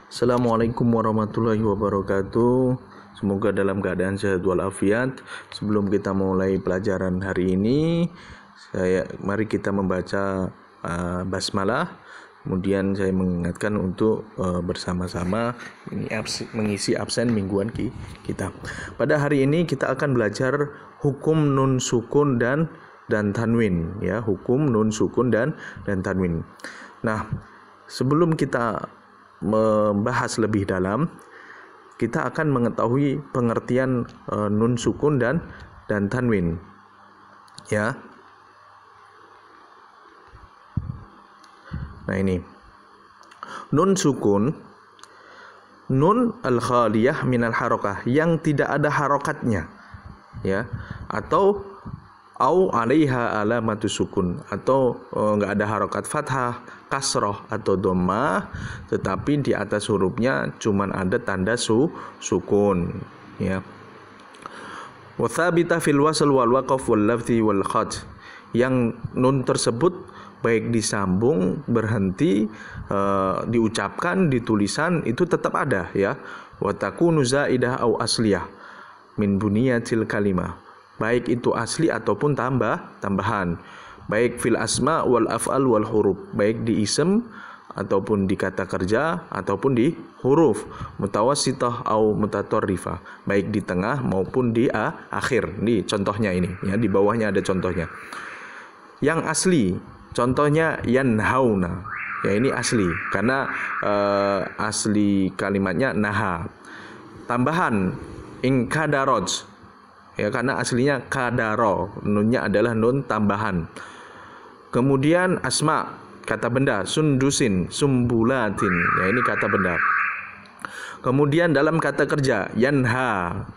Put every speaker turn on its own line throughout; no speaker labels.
Assalamualaikum warahmatullahi wabarakatuh. Semoga dalam keadaan sehat walafiat. Sebelum kita mulai pelajaran hari ini, mari kita membaca basmalah. Kemudian saya mengingatkan untuk bersama-sama mengisi absen mingguan kita. Pada hari ini kita akan belajar hukum nun sukun dan tanwin, ya, hukum nun sukun dan tanwin. Nah, sebelum kita membahas lebih dalam, kita akan mengetahui pengertian nun sukun dan tanwin, ya. Nah, ini nun sukun, nun al-khaliyah minal harokah, yang tidak ada harokatnya, ya, atau au alaiha alamatu sukun, atau enggak ada harokat fathah, kasroh atau dhammah, tetapi di atas hurufnya cuman ada tanda sukun, ya. Wa tsabita fil wasl wal waqf wal lafzi wal khat, yang nun tersebut baik disambung, berhenti, diucapkan, ditulisan itu tetap ada, ya. Wa takunu zaidah au asliyah min buniyatil kalimah, baik itu asli ataupun tambahan, baik fil asma wal af'al wal huruf, baik di ism ataupun di kata kerja ataupun di huruf, mutawassithah au mutatarrifah, baik di tengah maupun di akhir. Ini contohnya ini, ya, di bawahnya ada contohnya. Yang asli, contohnya yanhauna, ya, ini asli karena asli kalimatnya naha. Tambahan inkadaroj, ya, karena aslinya kadaro, nunnya adalah nun tambahan. Kemudian asma, kata benda, sundusin, sumbulatin, ya, ini kata benda. Kemudian dalam kata kerja, yanha,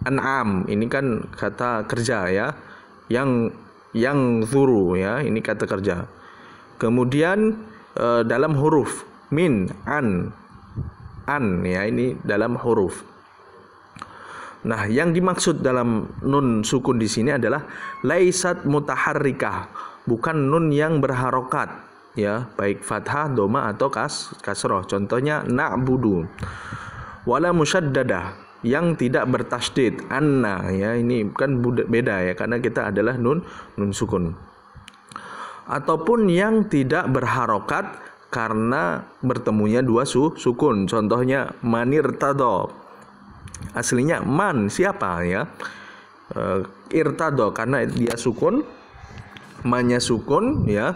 an'am, ini kan kata kerja, ya. Yang zuru, ya, ini kata kerja. Kemudian dalam huruf, min, an, ya, ini dalam huruf. Nah, yang dimaksud dalam nun sukun di sini adalah laisat mutaharrikah, bukan nun yang berharokat, ya, baik fathah, doma atau kasroh. Contohnya na'budu. Wala musyaddadah, yang tidak bertasydid, anna, ya, ini kan beda, ya, karena kita adalah nun sukun. Ataupun yang tidak berharokat karena bertemunya dua sukun. Contohnya manirtado, aslinya man, siapa, ya. Irtado, karena dia sukun, mannya sukun, ya,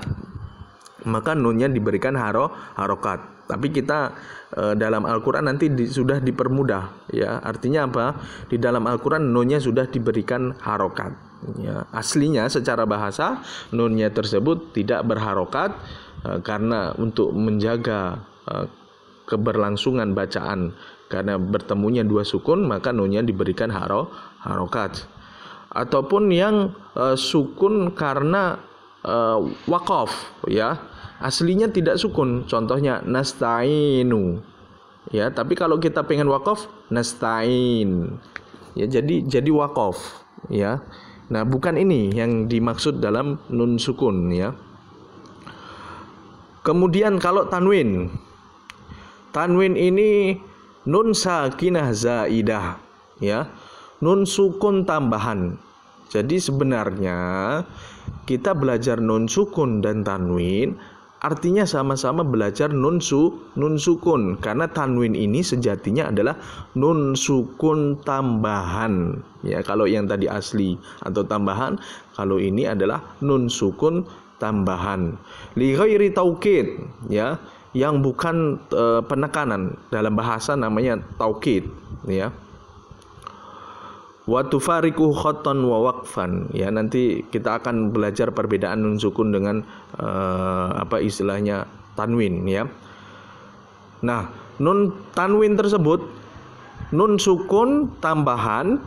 maka nunnya diberikan harokat. Tapi kita dalam Al-Quran nanti sudah dipermudah, ya. Artinya apa? Di dalam Al-Quran nunnya sudah diberikan harokat, ya. Aslinya secara bahasa nunnya tersebut tidak berharokat, karena untuk menjaga keberlangsungan bacaan, karena bertemunya dua sukun, maka nunnya diberikan harokat. Ataupun yang sukun karena waqaf, ya, aslinya tidak sukun. Contohnya nasta'inu, ya, tapi kalau kita pengen waqaf, nasta'in, ya, jadi waqaf, ya. Nah, bukan ini yang dimaksud dalam nun sukun, ya. Kemudian kalau tanwin ini nun sakinah zaidah, ya, nun sukun tambahan. Jadi sebenarnya kita belajar nun sukun dan tanwin artinya sama-sama belajar nun sukun, karena tanwin ini sejatinya adalah nun sukun tambahan, ya. Kalau yang tadi asli atau tambahan, kalau ini adalah nun sukun tambahan. Li ghairi taukid, ya, yang bukan penekanan. Dalam bahasa namanya taukid, ya. Wa tufariqu khattan wa waqfan, ya, nanti kita akan belajar perbedaan nun sukun dengan istilahnya tanwin, ya. Nah, nun tanwin tersebut nun sukun tambahan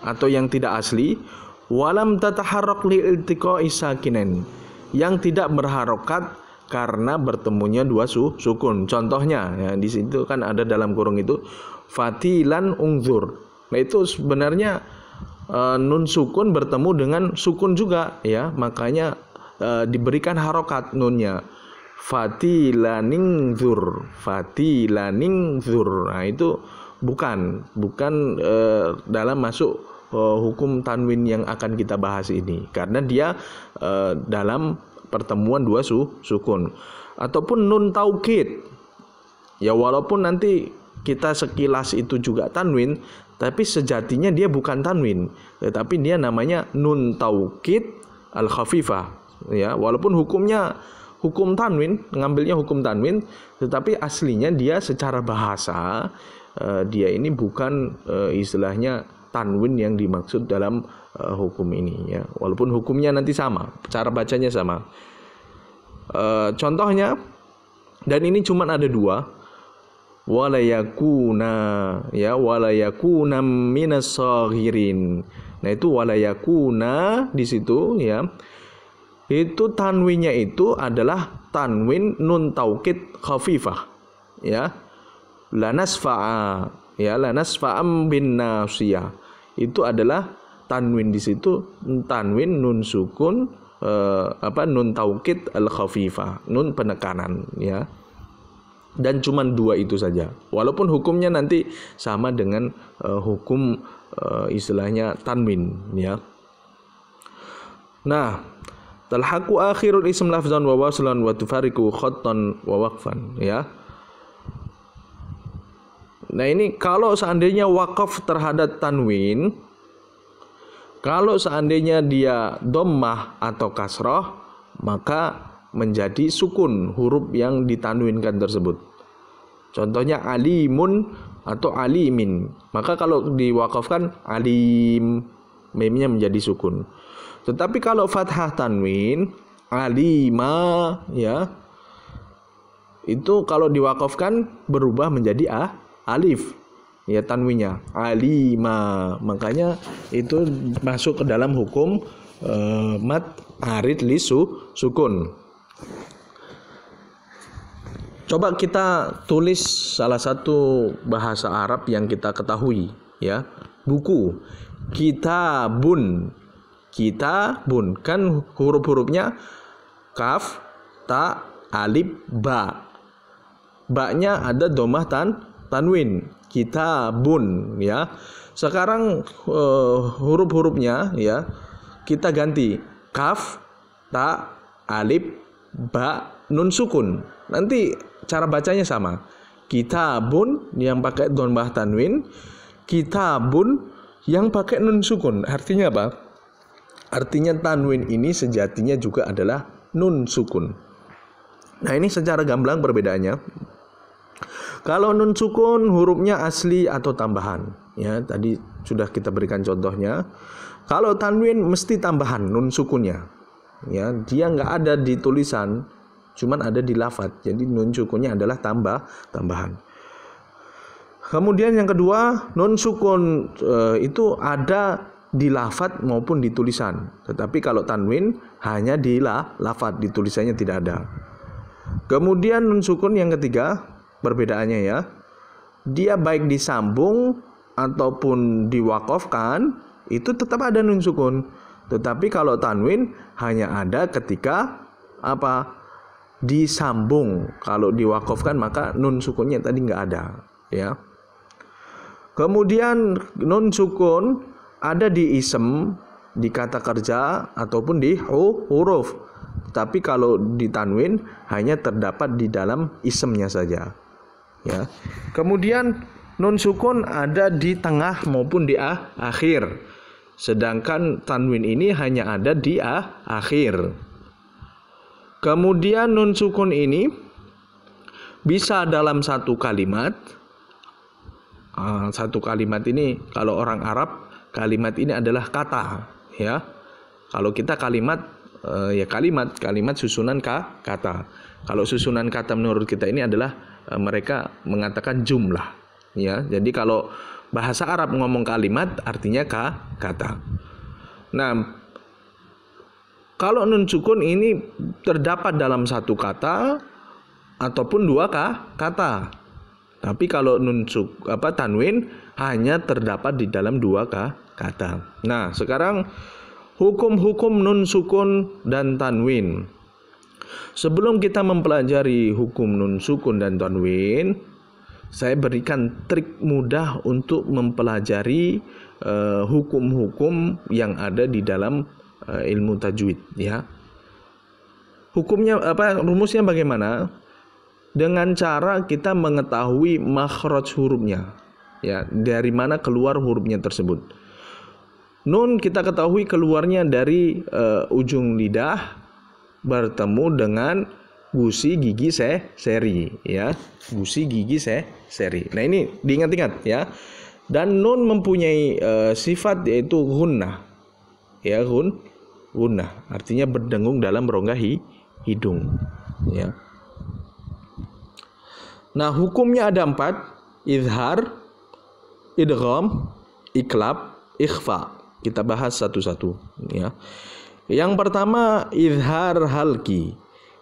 atau yang tidak asli, walam tataharrak li iltiqa'i sakinen, yang tidak berharokat karena bertemunya dua sukun. Contohnya, ya, di situ kan ada dalam kurung itu fatilan ungzur. Nah, itu sebenarnya nun sukun bertemu dengan sukun juga, ya, makanya diberikan harokat nunnya. fatilaningzur. Nah, itu bukan dalam masuk hukum tanwin yang akan kita bahas ini, karena dia dalam pertemuan dua sukun. Ataupun nun taukid, ya walaupun nanti kita sekilas itu juga tanwin, tapi sejatinya dia bukan tanwin, tetapi dia namanya nun taukid al-khafifah, ya walaupun hukumnya hukum tanwin, ngambilnya hukum tanwin, tetapi aslinya dia secara bahasa dia ini bukan istilahnya tanwin yang dimaksud dalam hukum ini, ya walaupun hukumnya nanti sama, cara bacanya sama. Contohnya, dan ini cuma ada dua, walayakuna, ya walayakuna minas saghirin. Nah itu walayakuna di situ, ya itu tanwinnya itu adalah tanwin nun taukid khafifah, ya lanasfa'a, ya lanasfa'am bin nasiyah. Itu adalah tanwin di situ, tanwin nun sukun nun taukid al khafifah, nun penekanan, ya. Dan cuma dua itu saja, walaupun hukumnya nanti sama dengan hukum istilahnya tanwin, ya. Nah, talhaqu akhirul ism lafzan wa waslan wa tufariqu khattan wa waqfan, ya. Nah, ini kalau seandainya wakaf terhadap tanwin, kalau seandainya dia dhammah atau kasrah, maka menjadi sukun huruf yang ditanwinkan tersebut. Contohnya alimun atau alimin, maka kalau diwakafkan alim, memnya menjadi sukun. Tetapi kalau fathah tanwin alima, ya itu kalau diwakafkan berubah menjadi alif, ya tanwinnya alima, makanya itu masuk ke dalam hukum mad arid li sukun. Coba kita tulis salah satu bahasa Arab yang kita ketahui, ya buku, kitabun, kitabun kan huruf-hurufnya kaf, ta, alif, ba, ba-nya ada dhammah tanwin, kitabun, ya. Sekarang huruf-hurufnya, ya kita ganti kaf, ta, alif, ba, nun sukun. Nanti cara bacanya sama. Kitabun yang pakai dhammah tanwin, kitabun yang pakai nun sukun. Artinya apa? Artinya tanwin ini sejatinya juga adalah nun sukun. Nah, ini secara gamblang perbedaannya. Kalau nun sukun hurufnya asli atau tambahan, ya tadi sudah kita berikan contohnya. Kalau tanwin mesti tambahan nun sukunnya, ya dia nggak ada di tulisan, cuman ada di lafadz. Jadi nun sukunnya adalah tambahan. Kemudian yang kedua, nun sukun itu ada di lafadz maupun di tulisan. Tetapi kalau tanwin hanya di lafadz, di tulisannya tidak ada. Kemudian nun sukun yang ketiga, perbedaannya ya, dia baik disambung ataupun diwakafkan itu tetap ada nun sukun. Tetapi kalau tanwin hanya ada ketika apa? Disambung. Kalau diwakafkan maka nun sukunnya tadi nggak ada, ya. Kemudian nun sukun ada di isem, di kata kerja ataupun di huruf. Tapi kalau di tanwin hanya terdapat di dalam isemnya saja, ya. Kemudian nun sukun ada di tengah maupun di akhir. Sedangkan tanwin ini hanya ada di akhir. Kemudian nun sukun ini bisa dalam satu kalimat. Satu kalimat ini kalau orang Arab, kalimat ini adalah kata, ya. Kalau kita kalimat, ya kalimat susunan kata. Kalau susunan kata menurut kita ini adalah mereka mengatakan jumlah, ya. Jadi kalau bahasa Arab ngomong kalimat artinya kata. Nah, kalau nun sukun ini terdapat dalam satu kata ataupun dua kata. Tapi kalau tanwin hanya terdapat di dalam dua kata. Nah, sekarang hukum-hukum nun sukun dan tanwin. Sebelum kita mempelajari hukum nun sukun dan tanwin, saya berikan trik mudah untuk mempelajari hukum-hukum yang ada di dalam ilmu tajwid, ya. Hukumnya rumusnya bagaimana? Dengan cara kita mengetahui makhraj hurufnya, ya, dari mana keluar hurufnya tersebut. Nun kita ketahui keluarnya dari ujung lidah bertemu dengan gusi gigi seri, ya, gusi gigi seri. Nah, ini diingat-ingat, ya. Dan nun mempunyai sifat yaitu gunnah, ya, gunnah artinya berdengung dalam rongga hidung, ya. Nah, hukumnya ada 4: izhar, idgham, iklab, ikhfa. Kita bahas satu-satu, ya. Yang pertama, izhar halki.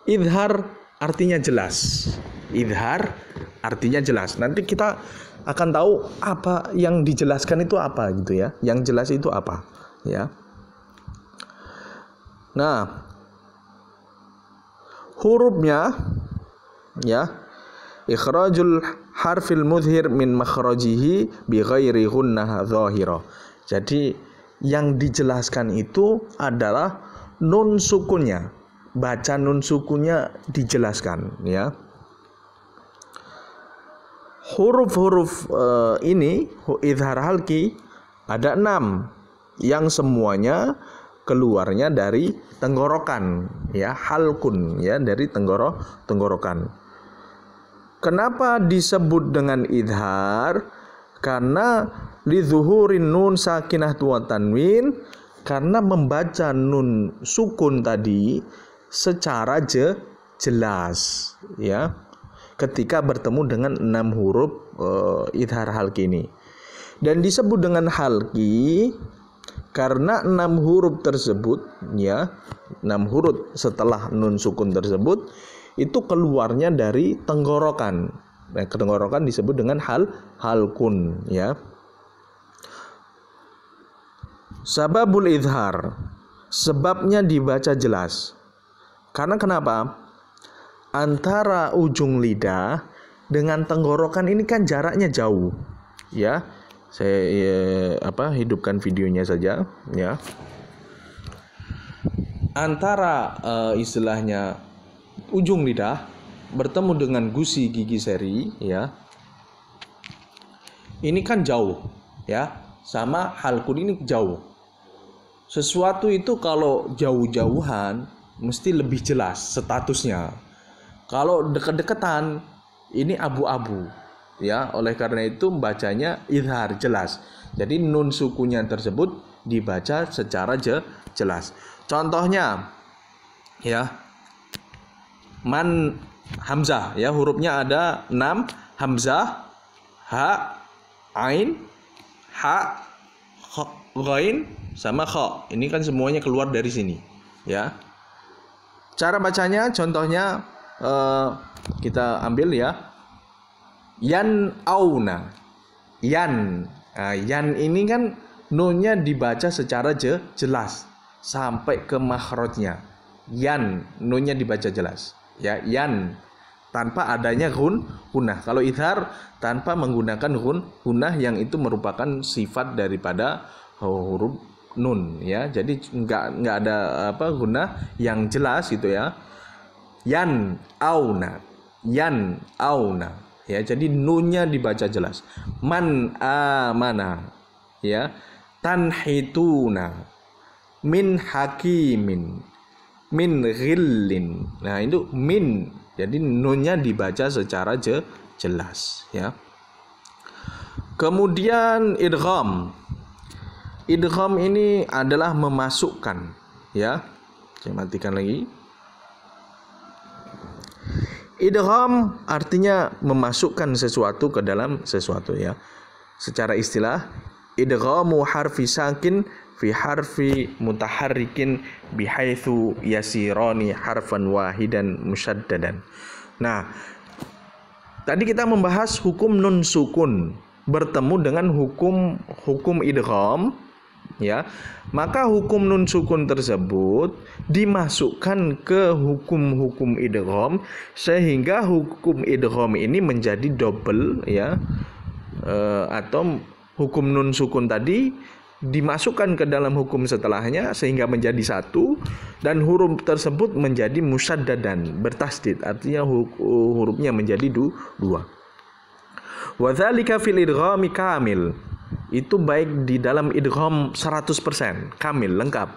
Izhar artinya jelas. Izhar artinya jelas. Nanti kita akan tahu apa yang dijelaskan itu apa, gitu, ya. Yang jelas itu apa, ya. Nah, hurufnya, ya, ikhrajul harfil mudhir min makhrajihi bi ghairi gunnah dhahira. Jadi yang dijelaskan itu adalah nun sukunnya. Baca nun sukunnya dijelaskan, ya. Huruf-huruf ini izhar halki ada 6 yang semuanya keluarnya dari tenggorokan, ya, halkun, ya, dari tenggorokan. Kenapa disebut dengan izhar? Karena lizuhurin nun sakinah wa tanwin, karena membaca nun sukun tadi secara jelas, ya, ketika bertemu dengan 6 huruf izhar halki ini. Dan disebut dengan halki karena 6 huruf tersebut, ya, 6 huruf setelah nun sukun tersebut itu keluarnya dari tenggorokan. Nah, tenggorokan disebut dengan halkun, ya. Sababul izhar, sebabnya dibaca jelas. Karena kenapa? Antara ujung lidah dengan tenggorokan ini kan jaraknya jauh, ya. Saya hidupkan videonya saja, ya. Antara istilahnya ujung lidah bertemu dengan gusi gigi seri, ya. Ini kan jauh, ya. Sama halkun ini jauh. Sesuatu itu kalau jauh-jauhan mesti lebih jelas statusnya. Kalau dekat-dekatan ini abu-abu, ya. Oleh karena itu bacanya izhar jelas. Jadi nun sukunya tersebut dibaca secara jelas. Contohnya, ya, man hamzah, ya, hurufnya ada 6, hamzah, ha, ain, ha, ghain sama kha. Ini kan semuanya keluar dari sini, ya. Cara bacanya contohnya kita ambil, ya. Yan auna. Yan. Nah, yan ini kan nunnya dibaca secara jelas sampai ke makhrajnya. Yan, nunnya dibaca jelas, ya, yan, tanpa adanya gunnah. Kalau izhar tanpa menggunakan gunnah yang itu merupakan sifat daripada huruf nun, ya. Jadi enggak ada gunnah yang jelas gitu, ya. Yan auna, ya. Jadi nunnya dibaca jelas. Man amana, ya. Tanhituna, min hakimin, min ghillin. Nah, itu min. Jadi nunnya dibaca secara jelas, ya. Kemudian idgham. Idgham ini adalah memasukkan, ya. Saya matikan lagi. Idgham artinya memasukkan sesuatu ke dalam sesuatu, ya. Secara istilah, idghamu harfi sakin fi harfi mutaharrikin bihaitsu yasirani harfan wahidan musyaddadan. Nah, tadi kita membahas hukum nun sukun bertemu dengan hukum idgham, ya, maka hukum nun sukun tersebut dimasukkan ke hukum-hukum idgham, sehingga hukum idgham ini menjadi double, ya, atau hukum nun sukun tadi dimasukkan ke dalam hukum setelahnya sehingga menjadi satu, dan huruf tersebut menjadi musyaddadan, bertasdid, artinya hurufnya menjadi dua. Wa dzalika fil idghami kamil, itu baik di dalam idgham 100% kamil, lengkap.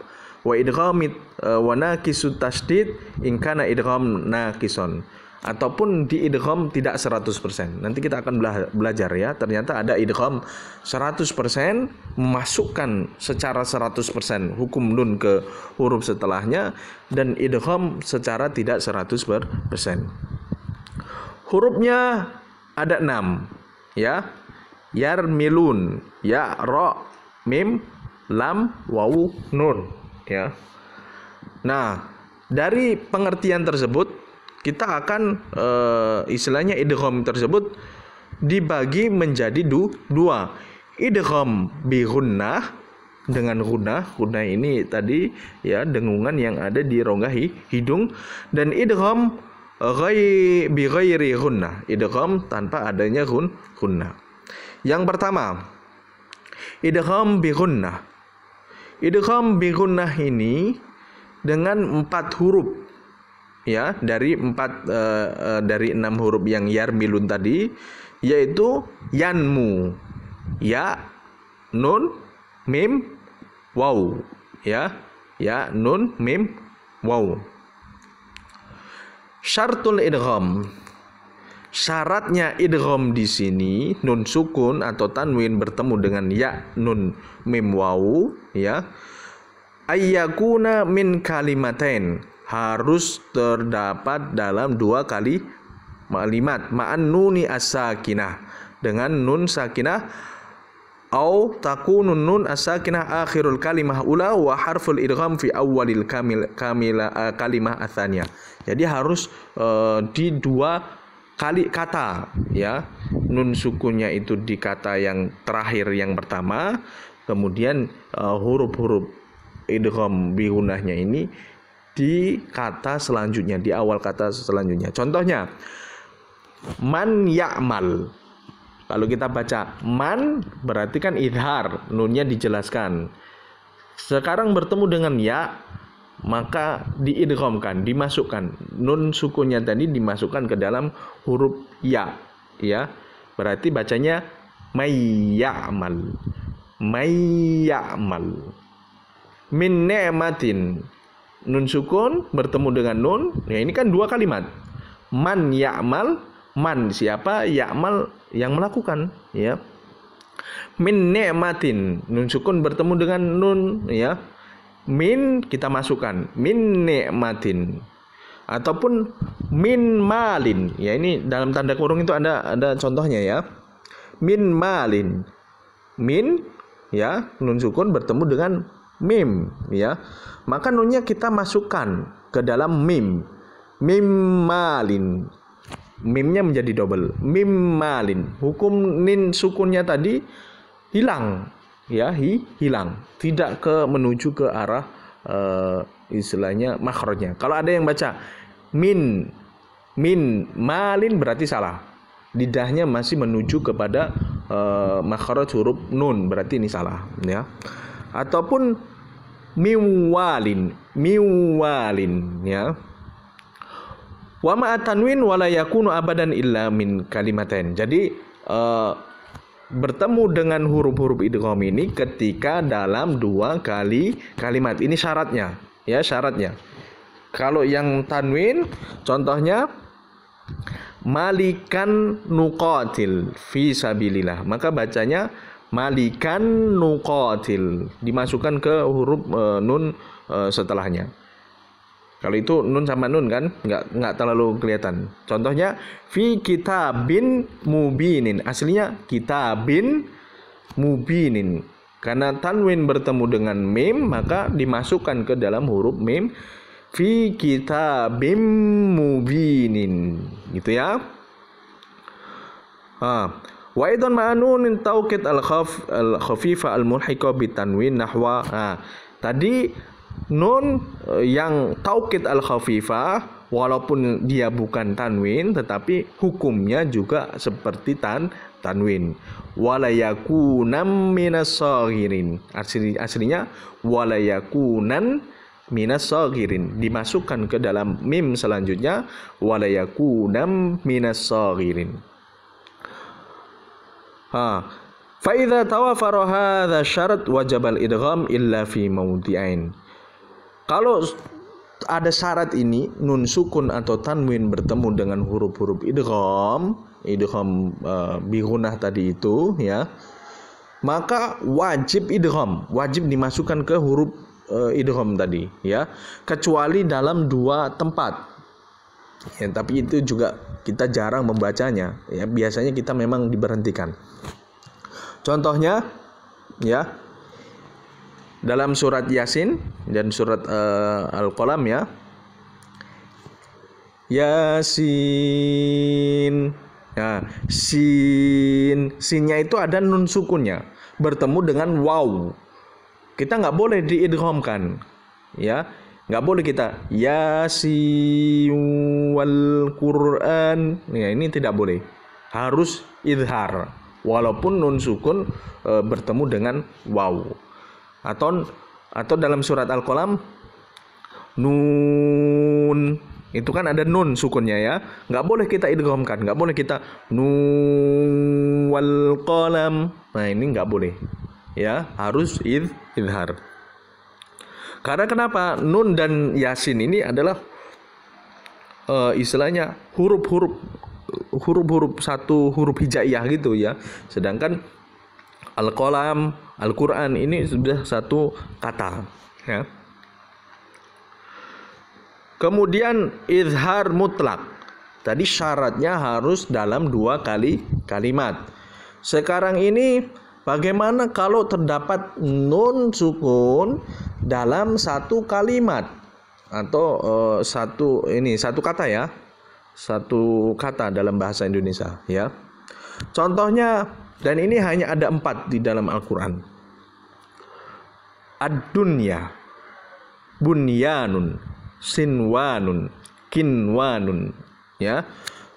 Wa idghamit wa naqisut tasdid in kana idgham naqison, ataupun di idgham tidak 100%. Nanti kita akan belajar, ya, ternyata ada idgham 100% memasukkan secara 100% hukum nun ke huruf setelahnya, dan idgham secara tidak 100%. Hurufnya ada 6, ya. Yarmilun, ya, ro, mim, lam, wawu, nun, ya. Nah, dari pengertian tersebut kita akan istilahnya idgham tersebut dibagi menjadi dua. Idgham bi gunnah, dengan gunnah ini tadi, ya, dengungan yang ada di rongga hidung, dan idgham bi ghairi gunnah, idgham tanpa adanya gunnah. Yang pertama, idgham bi gunnah. Idgham bi gunnah ini dengan 4 huruf, ya, dari 6 huruf yang yarmilun tadi, yaitu yanmu, ya, nun, mim, waw, ya, nun, mim, waw. Syartul idgham, syaratnya idgham di sini nun sukun atau tanwin bertemu dengan ya, nun, mim, waw, ya, ayyakuna min kalimatain, harus terdapat dalam 2 kalimat, ma'an nuni as-sakinah, dengan nun sakinah, au takunun nun as-sakinah akhirul kalimah ula wa harful idgham fi awwalil kalimah atsaniyah. Jadi harus di 2 kali kata, ya, nun sukunnya itu di kata yang terakhir yang pertama, kemudian huruf-huruf idgham bi gunnahnya ini di kata selanjutnya, di awal kata selanjutnya. Contohnya, man ya'mal. Kalau kita baca man, berarti kan idhar, nunnya dijelaskan. Sekarang bertemu dengan ya, maka diidghamkan, dimasukkan. Nun sukunnya tadi dimasukkan ke dalam huruf ya, ya. Berarti bacanya mayyamal. Mayyamal. Min ni'matin. Nun sukun bertemu dengan nun, ya, ini kan 2 kalimat. Man ya'mal, man siapa, ya'mal yang melakukan, ya. Min ni'matin, nun sukun bertemu dengan nun, ya. Min kita masukkan, min ni'matin, ataupun min malin, ya, ini dalam tanda kurung itu ada contohnya, ya. Min malin, min, ya, nun sukun bertemu dengan mim, ya, maka nunnya kita masukkan ke dalam mim, mim malin, mimnya menjadi double, mim malin. Hukum nin sukunnya tadi hilang, ya, hilang, tidak menuju ke arah istilahnya makhrajnya. Kalau ada yang baca min malin, berarti salah, lidahnya masih menuju kepada makhraj huruf nun, berarti ini salah, ya. Ataupun miwalin, ya. Wa ma tanwin wala yakunu abadan illa min kalimatain. Jadi bertemu dengan huruf-huruf idgham ini ketika dalam 2 kalimat. Ini syaratnya, ya, syaratnya. Kalau yang tanwin, contohnya malikan nuqatil fi sabilillah, maka bacanya malikan nuqatil, dimasukkan ke huruf nun setelahnya. Kalau itu nun sama nun kan nggak terlalu kelihatan. Contohnya fi kitabin mubinin, aslinya kitabin mubinin. Karena tanwin bertemu dengan mim, maka dimasukkan ke dalam huruf mim, fi kitabim mubinin, gitu, ya. Wa aidan ma'nun tauqid al-khafifa al-mulhiqa bitanwin nahwa. Nah, tadi nun yang taukid al-khafifah walaupun dia bukan tanwin tetapi hukumnya juga seperti tanwin. Wala yakunam minas saghirin. Aslinya wala yakunan minas saghirin, dimasukkan ke dalam mim selanjutnya wala yakunam minas saghirin. Fa idza tawafara hadza syarat wajib al-idgham illa fi mawdi'ain. Kalau ada syarat ini, nun sukun atau tanwin bertemu dengan huruf-huruf idgham bi gunnah tadi itu ya, maka wajib idgham, wajib dimasukkan ke huruf idgham tadi ya, kecuali dalam 2 tempat. Ya, tapi itu juga kita jarang membacanya ya, biasanya kita memang diberhentikan. Contohnya ya, dalam surat Yasin dan surat Al-Qalam ya. Yasin. Nah, sinnya itu ada nun sukunnya bertemu dengan waw. Kita nggak boleh diidghamkan ya. Nggak boleh kita Yasin wal Quran. Ya, ini tidak boleh. Harus idhar walaupun nun sukun bertemu dengan waw. Atau dalam surat Al-Qalam nun itu kan ada nun sukunnya ya, nggak boleh kita idghamkan, nggak boleh kita nun wal qalam. Nah ini nggak boleh ya, harus idhar. Karena kenapa? Nun dan Yasin ini adalah istilahnya huruf-huruf satu huruf hijaiyah gitu ya, sedangkan Al-Qalam, Al-Quran ini sudah satu kata ya. Kemudian izhar mutlak. Tadi syaratnya harus dalam 2 kali kalimat. Sekarang ini bagaimana kalau terdapat nun sukun dalam 1 kalimat atau satu kata ya. 1 kata dalam bahasa Indonesia ya. Contohnya, dan ini hanya ada 4 di dalam Al-Quran. Ad-dunya, bunyanun, sinwanun, kinwanun ya.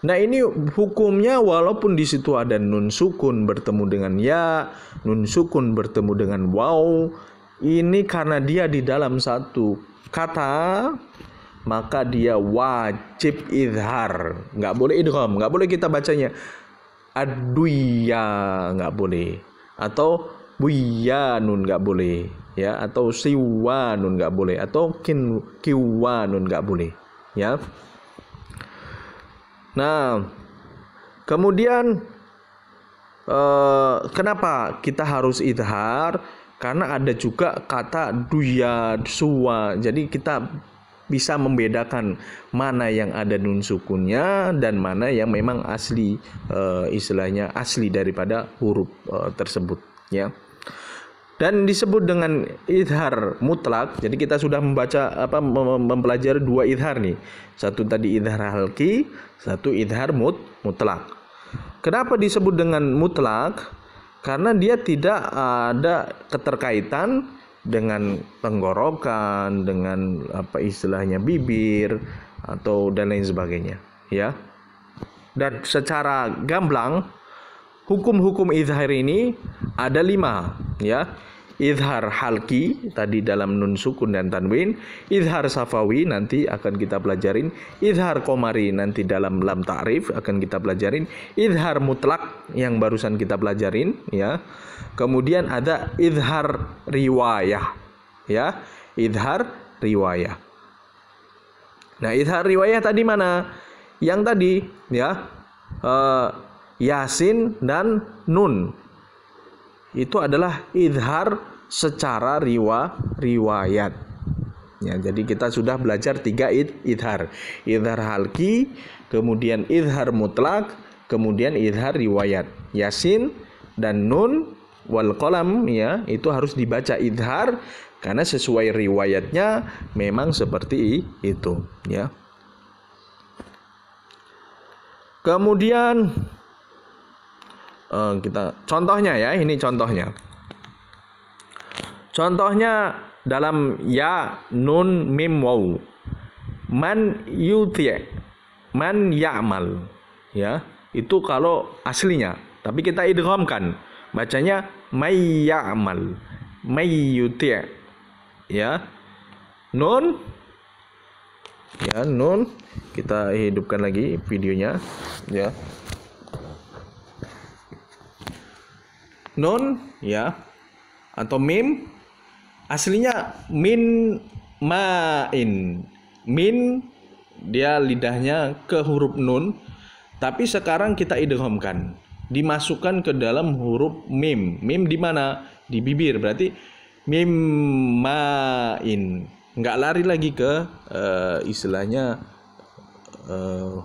Nah ini hukumnya walaupun di situ ada nun sukun bertemu dengan ya, nun sukun bertemu dengan waw, ini karena dia di dalam 1 kata maka dia wajib izhar, nggak boleh idgham, nggak boleh kita bacanya ad-duya, nggak boleh, atau buyanun nggak boleh ya, atau siwanun nggak boleh, atau kiwanun nggak boleh ya. Nah kemudian kenapa kita harus idhar? Karena ada juga kata duya, suwa, jadi kita bisa membedakan mana yang ada nun sukunnya dan mana yang memang asli, istilahnya asli daripada huruf tersebut ya. Dan disebut dengan idhar mutlak. Jadi kita sudah mempelajari 2 idhar nih. Satu tadi idhar halki, satu idhar mutlak. Kenapa disebut dengan mutlak? Karena dia tidak ada keterkaitan dengan tenggorokan, dengan istilahnya bibir atau dan lain sebagainya ya. Dan secara gamblang hukum-hukum izhar ini ada 5 ya. Izhar halki tadi dalam nun sukun dan tanwin, izhar safawi nanti akan kita pelajarin, izhar komari nanti dalam lam ta'rif akan kita pelajarin, izhar mutlak yang barusan kita pelajarin ya. Kemudian ada izhar riwayah ya, izhar riwayah. Nah izhar riwayah tadi mana? Yang tadi ya, Yasin dan Nun itu adalah izhar secara riwayat ya. Jadi kita sudah belajar 3 izhar, izhar halki, kemudian izhar mutlak, kemudian izhar riwayat. Yasin dan Nun wal qalam ya, itu harus dibaca izhar karena sesuai riwayatnya memang seperti itu ya. Kemudian kita contohnya ya, ini contohnya. Contohnya dalam ya, nun, mim, waw. Man yuti', man ya'mal. Ya, itu kalau aslinya. Tapi kita idghamkan. Bacanya may ya'mal, may yuti'. Ya. Nun. Ya, nun. Kita hidupkan lagi videonya, ya. Nun, ya. Atau mim. Aslinya min ma'in. Min, dia lidahnya ke huruf nun, tapi sekarang kita idghamkan, dimasukkan ke dalam huruf mim. Mim di mana? Di bibir. Berarti mim ma'in. Nggak lari lagi ke istilahnya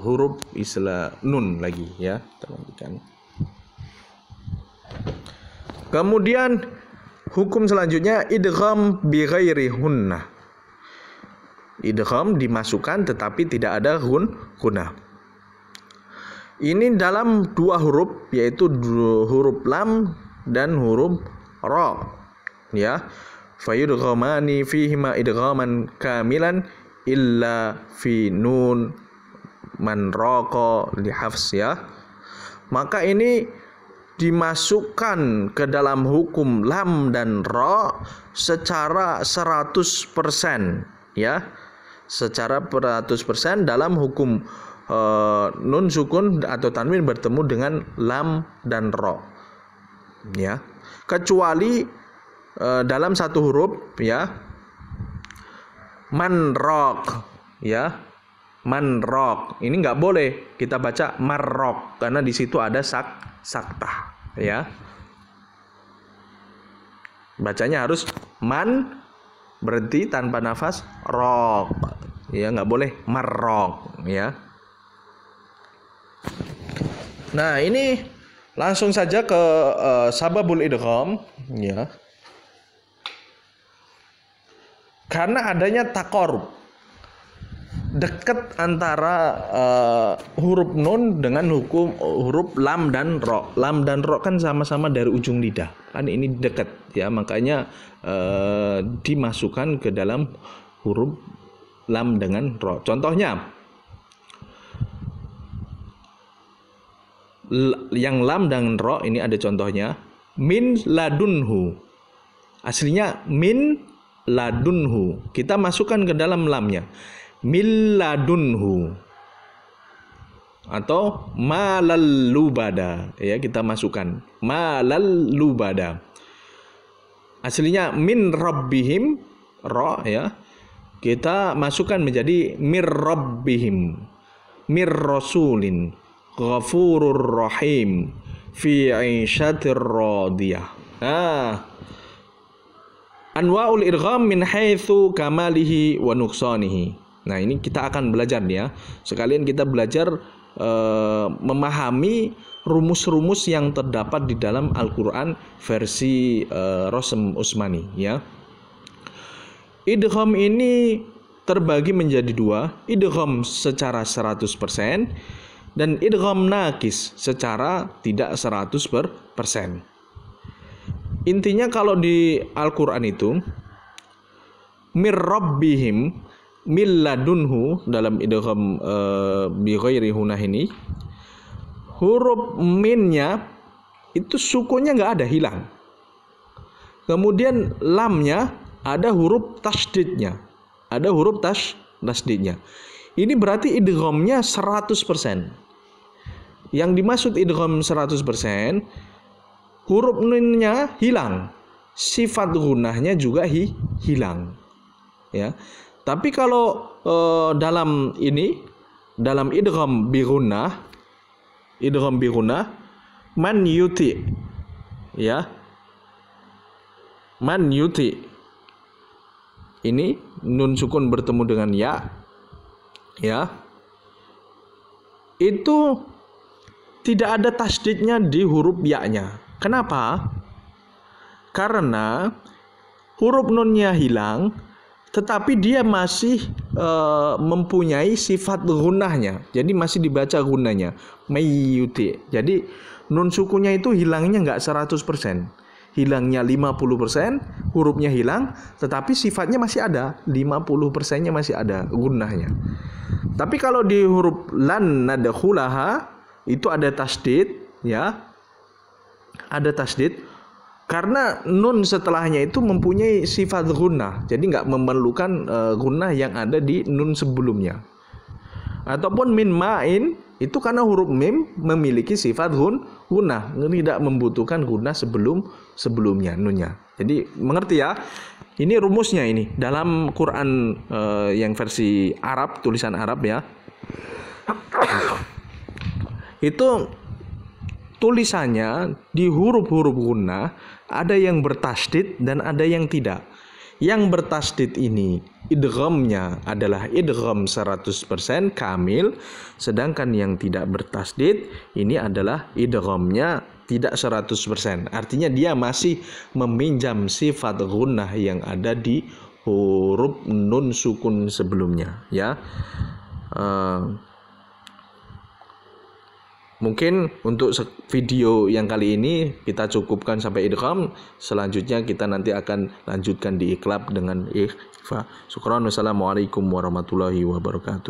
huruf istilah nun lagi, ya. Kemudian hukum selanjutnya idgham bi ghairi hunnah. Idgham dimasukkan tetapi tidak ada gunnah. Ini dalam dua huruf, yaitu huruf lam dan huruf ra. Ya. Fayudghamani fihima idghaman kamilan illa fi nun man raqa li hafs, ya. Maka ini dimasukkan ke dalam hukum lam dan ra secara 100%, ya. Secara 100% dalam hukum nun sukun atau tanwin bertemu dengan lam dan ra, ya. Kecuali dalam satu huruf, ya. Manraq, ya. Manraq. Ini nggak boleh kita baca marraq karena di situ ada saktah, ya. Bacanya harus man, berhenti tanpa nafas, raq, ya, nggak boleh marraq, ya. Nah, ini langsung saja ke sababul idgham, ya. Karena adanya taqarrub, dekat antara huruf nun dengan hukum huruf lam dan ro. Lam dan ro kan sama-sama dari ujung lidah, kan ini dekat, ya. Makanya dimasukkan ke dalam huruf lam dengan ro. Contohnya yang lam dan ro ini ada contohnya. Min ladunhu. Aslinya min ladunhu. Kita masukkan ke dalam lamnya. Min ladunhu. Atau malal lubada, ya, kita masukkan malal lubada. Aslinya min rabbihim, ra, ya. Kita masukkan menjadi mir rabbihim, mir rasulin ghafurur rahim fi 'ishatir radiyah. Anwa'ul idgham min haitsu kamalihi wa nuqsanihi. Nah, ini kita akan belajar nih, ya. Sekalian kita belajar memahami rumus-rumus yang terdapat di dalam Al-Qur'an versi Rosem Usmani, ya. Idgham ini terbagi menjadi dua, idgham secara 100% dan idgham nakis secara tidak 100%. Intinya kalau di Al-Qur'an itu mir rabbihim mil ladunhu dalam idgham bi ghairi hunah ini, huruf minnya itu sukunnya nggak ada, hilang. Kemudian lamnya ada huruf tasdidnya. Ada huruf tasdidnya. Ini berarti idghamnya 100%. Yang dimaksud idgham 100%, huruf nunnya hilang, sifat gunnahnya juga hilang, ya. Tapi kalau dalam idgham bi gunnah, man yuti, ya, man yuti, ini nun sukun bertemu dengan ya, ya, itu tidak ada tasdidnya di huruf ya-nya. Kenapa? Karena huruf nunnya hilang, tetapi dia masih mempunyai sifat gunnahnya. Jadi masih dibaca gunnahnya. Mayyuti. Jadi nun sukunnya itu hilangnya nggak 100%. Hilangnya 50%, hurufnya hilang, tetapi sifatnya masih ada, 50%-nya masih ada gunnahnya. Tapi kalau di huruf lan nadkhulaha itu ada tasdid, ya. Ada tasdid karena nun setelahnya itu mempunyai sifat gunnah. Jadi nggak memerlukan gunnah yang ada di nun sebelumnya. Ataupun min ma'in itu karena huruf mim memiliki sifat gunnah, tidak membutuhkan gunnah sebelumnya nunnya. Jadi mengerti ya? Ini rumusnya ini dalam Quran yang versi Arab, tulisan Arab ya. Itu tulisannya di huruf-huruf gunnah ada yang bertasdid dan ada yang tidak. Yang bertasdid ini idghamnya adalah idgham 100% kamil, sedangkan yang tidak bertasdid ini adalah idghamnya tidak 100%. Artinya dia masih meminjam sifat gunnah yang ada di huruf nun sukun sebelumnya, ya. Mungkin untuk video yang kali ini kita cukupkan sampai idgham. Selanjutnya kita nanti akan lanjutkan di iqlab dengan ikhfa. Syukran. Wassalamualaikum warahmatullahi wabarakatuh.